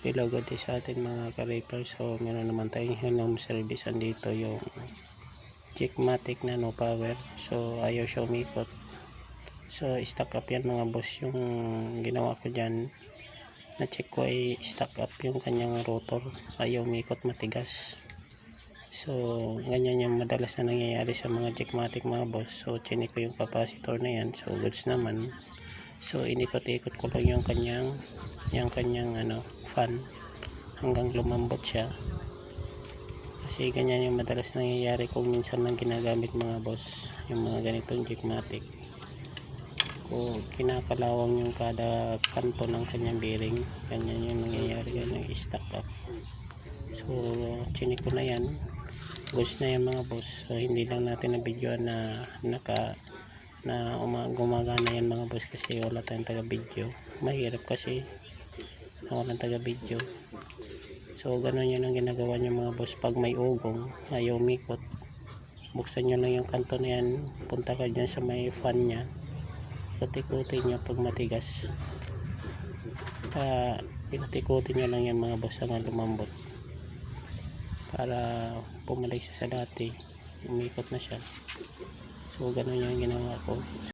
Hello, good day sa atin mga ka-reaper. So meron naman tayong home service. Andito yung Jigmatic Nano Power. So ayaw siya umikot. So stock up yan mga boss. Yung ginawa ko dyan, na check ko ay stock up yung kanyang rotor. Ayaw umikot, matigas. So ganyan yung madalas na nangyayari sa mga Jigmatic mga boss. So chinik ko yung capacitor na yan. So goods naman. So inikot-ikot ko lang yung kanyang fan hanggang lumambot siya, kasi ganyan yung madalas nangyayari kung minsan lang ginagamit mga boss yung mga ganitong Jigmatic. Kung kinakalawang yung kada kanto ng kanyang bearing, ganyan yung nangyayari, ganyan yung stock up. So chinik ko na yan, goods na yan mga boss. So hindi lang natin na video na gumagana yan mga boss, kasi wala tayong taga video. Mahirap kasi walang taga video. So ganun yun ang ginagawa nyo mga boss. Pag may ugong ayaw umikot, buksan nyo lang yung kanto na yan, punta ka dyan sa may fan nya, ikot-ikutin nyo pag matigas, ikot-ikutin nyo lang yan mga boss hanggang lumambot, para bumalik sa dati, umikot na siya. So ganun yung ginawa ko.